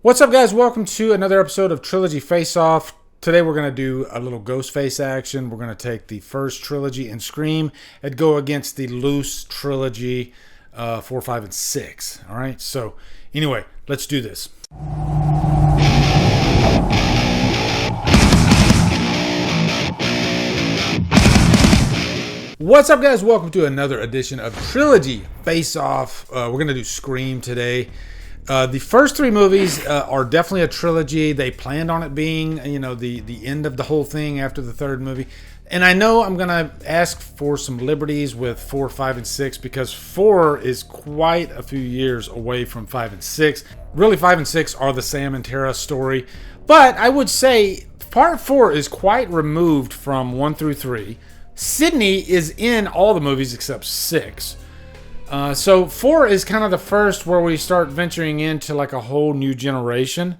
What's up, guys? Welcome to another episode of Trilogy Face-Off. Today we're going to do a little Ghostface action. We're going to take the first trilogy and Scream and go against the loose trilogy 4, 5, and 6. All right, so anyway, let's do this. What's up, guys? Welcome to another edition of Trilogy Face-Off. We're going to do Scream today. The first three movies are definitely a trilogy. They planned on it being, the end of the whole thing after the third movie. And I know I'm going to ask for some liberties with 4, 5, and 6 because 4 is quite a few years away from 5 and 6. Really, 5 and 6 are the Sam and Tara story. But I would say part 4 is quite removed from 1 through 3. Sydney is in all the movies except 6. So 4 is kind of the first where we start venturing into like a whole new generation.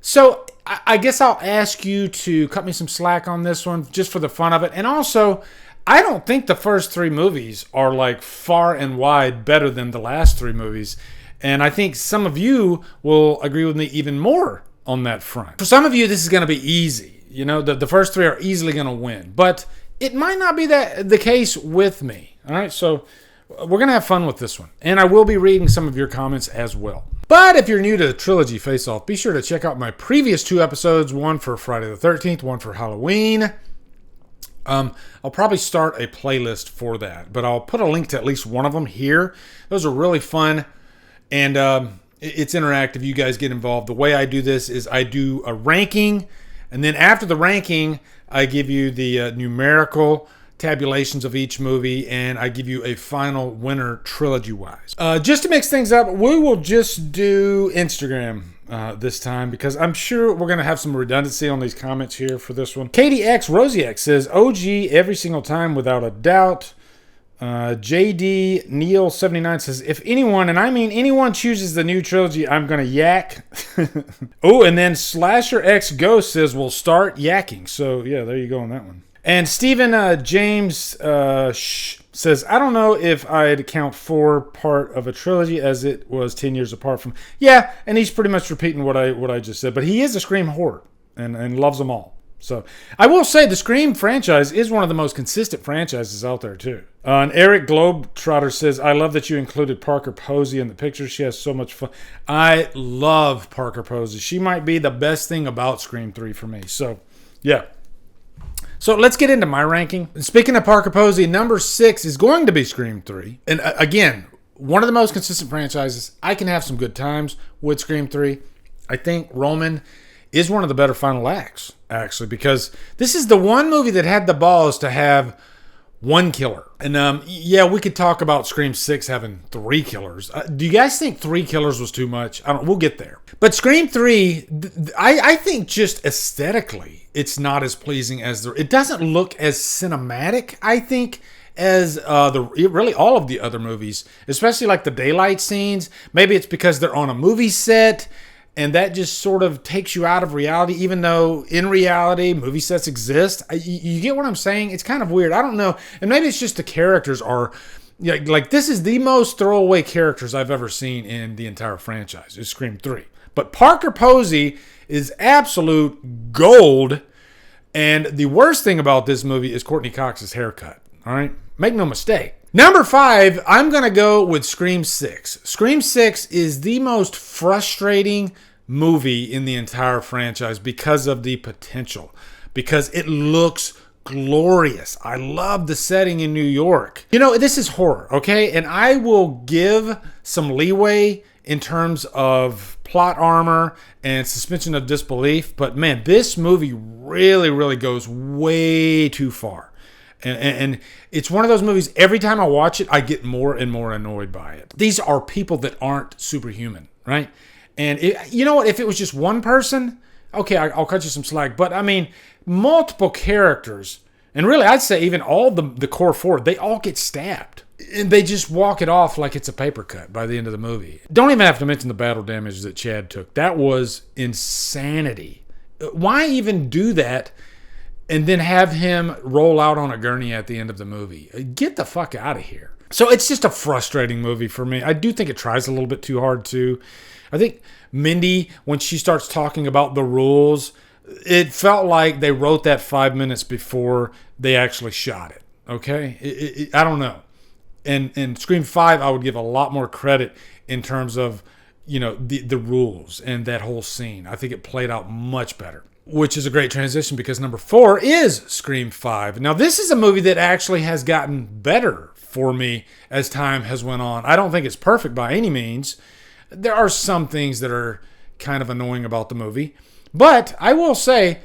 So I guess I'll ask you to cut me some slack on this one just for the fun of it. And also, I don't think the first 3 movies are like far and wide better than the last 3 movies. And I think some of you will agree with me even more on that front. For some of you, this is going to be easy. You know, the first 3 are easily going to win. But it might not be the case with me. All right, so we're going to have fun with this one. And I will be reading some of your comments as well. But if you're new to the Trilogy Face-Off, be sure to check out my previous 2 episodes. One for Friday the 13th, one for Halloween. I'll probably start a playlist for that. But I'll put a link to at least one of them here. Those are really fun. And it's interactive. You guys get involved. The way I do this is I do a ranking. And then after the ranking, I give you the numerical tabulations of each movie, and I give you a final winner trilogy-wise. Just to mix things up, we will just do Instagram this time because I'm sure we're going to have some redundancy on these comments here for this one. Katie X Rosie X says, OG every single time without a doubt. JD Neil 79 says, if anyone, and I mean anyone, chooses the new trilogy, I'm going to yak. Oh, and then Slasher X Ghost says, we'll start yakking. So, yeah, there you go on that one. And Stephen James says, I don't know if I'd count 4 part of a trilogy as it was 10 years apart from. Yeah, and he's pretty much repeating what I just said. But he is a Scream whore and loves them all. So I will say the Scream franchise is one of the most consistent franchises out there, too. And Eric Globetrotter says, I love that you included Parker Posey in the picture. She has so much fun. I love Parker Posey. She might be the best thing about Scream 3 for me. So, yeah. So let's get into my ranking. Speaking of Parker Posey, number 6 is going to be Scream 3. And again, one of the most consistent franchises. I can have some good times with Scream 3. I think Roman is one of the better final acts, actually, because this is the one movie that had the balls to have one killer. And yeah, we could talk about Scream 6 having 3 killers. Do you guys think 3 killers was too much? We'll get there. But Scream 3, I think just aesthetically, it's not as pleasing as it doesn't look as cinematic, I think, as really all of the other movies, especially like the daylight scenes. Maybe it's because they're on a movie set, and that just sort of takes you out of reality, even though in reality, movie sets exist. You get what I'm saying? It's kind of weird. I don't know. And maybe it's just the characters are, like this is the most throwaway characters I've ever seen in the entire franchise. It's Scream 3. But Parker Posey is absolute gold. And the worst thing about this movie is Courtney Cox's haircut. All right? Make no mistake. Number 5, I'm going to go with Scream 6. Scream 6 is the most frustrating movie in the entire franchise because of the potential. Because it looks glorious. I love the setting in New York. You know, this is horror, okay? And I will give some leeway in terms of plot armor and suspension of disbelief. But man, this movie really, really goes way too far. And it's one of those movies, every time I watch it, I get more and more annoyed by it. These are people that aren't superhuman, right? And you know what? If it was just one person, okay, I'll cut you some slack. But I mean, multiple characters, and really I'd say even all the core 4, they all get stabbed. And they just walk it off like it's a paper cut by the end of the movie. Don't even have to mention the battle damage that Chad took. That was insanity. Why even do that and then have him roll out on a gurney at the end of the movie? Get the fuck out of here. So it's just a frustrating movie for me. I do think it tries a little bit too hard too. I think Mindy, when she starts talking about the rules, it felt like they wrote that 5 minutes before they actually shot it. Okay? I don't know. And Scream 5, I would give a lot more credit in terms of, the rules and that whole scene. I think it played out much better, which is a great transition because number 4 is Scream 5. Now, this is a movie that actually has gotten better for me as time has went on. I don't think it's perfect by any means. There are some things that are kind of annoying about the movie. But I will say,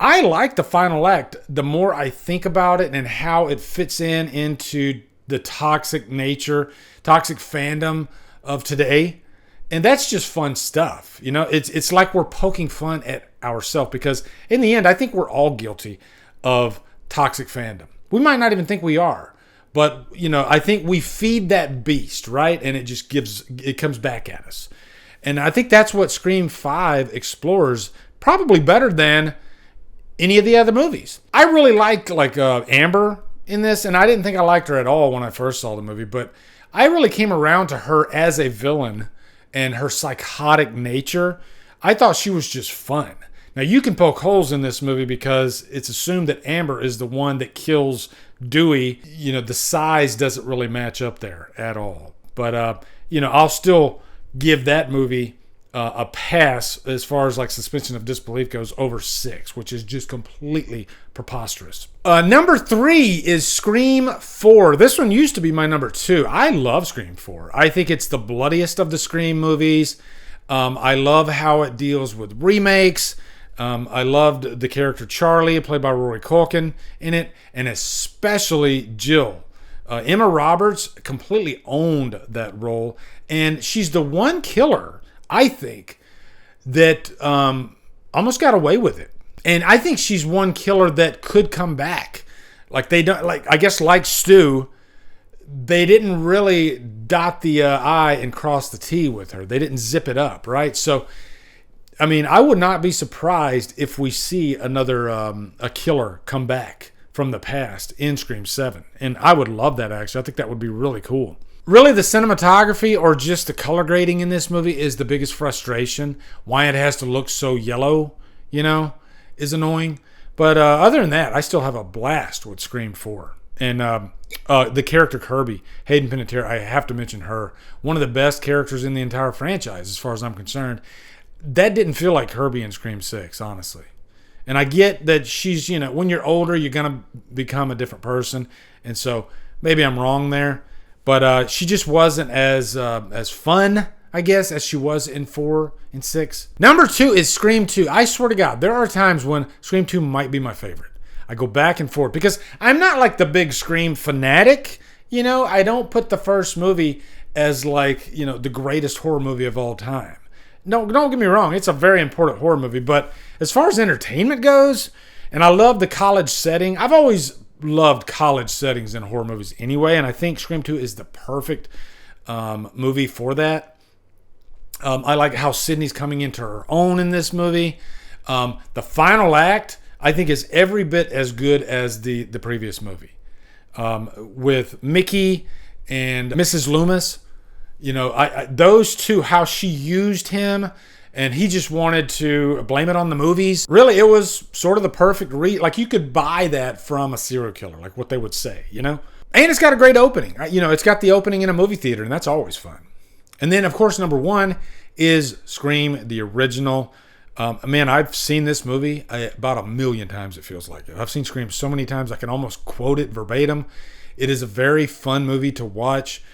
I like the final act the more I think about it and how it fits into the toxic nature, toxic fandom of today. And that's just fun stuff. It's like we're poking fun at ourselves because in the end, I think we're all guilty of toxic fandom. We might not even think we are. But, I think we feed that beast, right? And it comes back at us. And I think that's what Scream 5 explores probably better than any of the other movies. I really like Amber in this, and I didn't think I liked her at all when I first saw the movie, but I really came around to her as a villain and her psychotic nature. I thought she was just fun. Now, you can poke holes in this movie because it's assumed that Amber is the one that kills Dewey. The size doesn't really match up there at all. But, I'll still give that movie a pass as far as suspension of disbelief goes over 6, which is just completely preposterous. Number 3 is Scream 4. This one used to be my number 2. I love Scream 4. I think it's the bloodiest of the Scream movies. I love how it deals with remakes. I loved the character Charlie, played by Rory Culkin, in it, and especially Jill. Emma Roberts completely owned that role, and she's the one killer, I think, that almost got away with it. And I think she's one killer that could come back. I guess like Stu, they didn't really dot the I and cross the T with her. They didn't zip it up, right? So, I would not be surprised if we see another a killer come back from the past in Scream 7. And I would love that, actually. I think that would be really cool. Really, the cinematography or just the color grading in this movie is the biggest frustration. Why it has to look so yellow, is annoying. But other than that, I still have a blast with Scream 4. And the character Kirby, Hayden Panettiere, I have to mention her. One of the best characters in the entire franchise, as far as I'm concerned. That didn't feel like Kirby in Scream 6, honestly. And I get that she's, when you're older, you're going to become a different person. And so maybe I'm wrong there. But she just wasn't as fun, I guess, as she was in 4 and 6. Number 2 is Scream 2. I swear to God, there are times when Scream 2 might be my favorite. I go back and forth because I'm not like the big Scream fanatic. I don't put the first movie as the greatest horror movie of all time. No, don't get me wrong. It's a very important horror movie. But as far as entertainment goes, and I love the college setting. I've always loved college settings in horror movies anyway. And I think Scream 2 is the perfect movie for that. I like how Sydney's coming into her own in this movie. The final act, I think, is every bit as good as the previous movie. With Mickey and Mrs. Loomis. Those two, how she used him, and he just wanted to blame it on the movies. Really, it was sort of the perfect you could buy that from a serial killer, like what they would say, And it's got a great opening. It's got the opening in a movie theater, and that's always fun. And then, of course, number 1 is Scream, the original. Man, I've seen this movie about 1 million times, it feels like. I've seen Scream so many times I can almost quote it verbatim. It is a very fun movie to watch.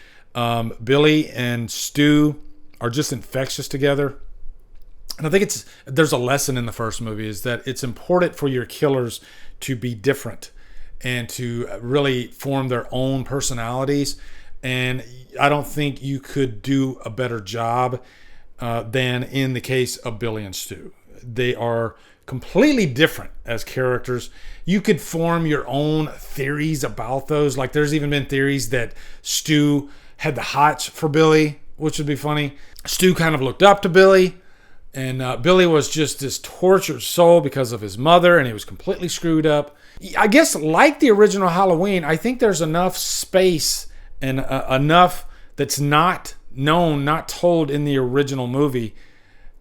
Billy and Stu are just infectious together. And I think there's a lesson in the first movie is that it's important for your killers to be different and to really form their own personalities. And I don't think you could do a better job than in the case of Billy and Stu. They are completely different as characters. You could form your own theories about those. There's even been theories that Stu had the hots for Billy, which would be funny. Stu kind of looked up to Billy, and Billy was just this tortured soul because of his mother, and he was completely screwed up. I guess like the original Halloween, I think there's enough space and enough that's not known, not told in the original movie,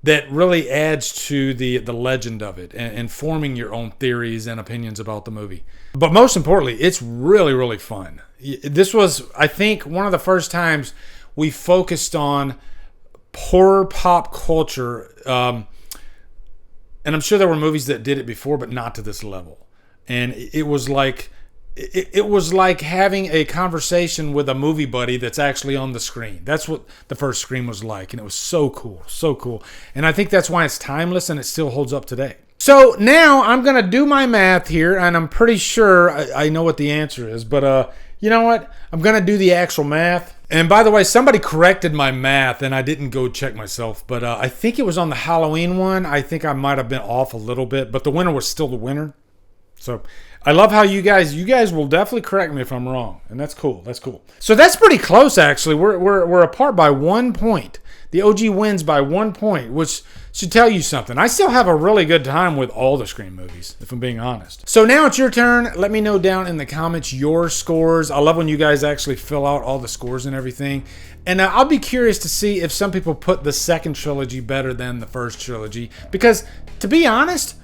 that really adds to the legend of it and forming your own theories and opinions about the movie. But most importantly, it's really, really fun. This was, I think, one of the first times we focused on horror pop culture. And I'm sure there were movies that did it before, but not to this level. And it was like having a conversation with a movie buddy that's actually on the screen. That's what the first Scream was like, and it was so cool, so cool. And I think that's why it's timeless and it still holds up today. So now I'm going to do my math here, and I'm pretty sure I know what the answer is, but you know what? I'm going to do the actual math. And by the way, somebody corrected my math, and I didn't go check myself, but I think it was on the Halloween one. I think I might have been off a little bit, but the winner was still the winner. So I love how you guys will definitely correct me if I'm wrong, and that's cool. That's cool. So that's pretty close, actually. We're apart by 1 point. The OG wins by 1 point, which should tell you something. I still have a really good time with all the Scream movies, if I'm being honest. So now it's your turn. Let me know down in the comments your scores. I love when you guys actually fill out all the scores and everything. And I'll be curious to see if some people put the second trilogy better than the first trilogy. Because, to be honest,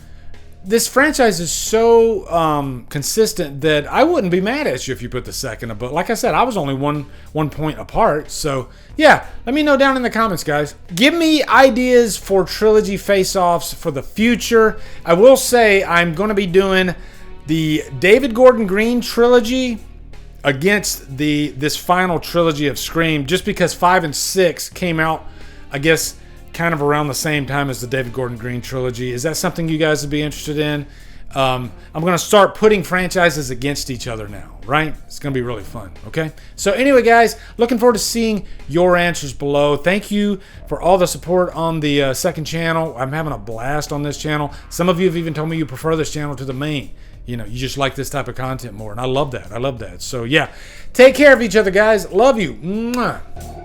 this franchise is so consistent that I wouldn't be mad at you if you put the second. But like I said, I was only one point apart. So yeah, let me know down in the comments, guys. Give me ideas for trilogy face-offs for the future. I will say I'm going to be doing the David Gordon Green trilogy against this final trilogy of Scream, just because 5 and 6 came out, I guess, kind of around the same time as the David Gordon Green trilogy. Is that something you guys would be interested in? I'm going to start putting franchises against each other now, right? It's going to be really fun, okay? So anyway, guys, looking forward to seeing your answers below. Thank you for all the support on the second channel. I'm having a blast on this channel. Some of you have even told me you prefer this channel to the main. You know, you just like this type of content more, and I love that. I love that. So yeah, take care of each other, guys. Love you. Mwah.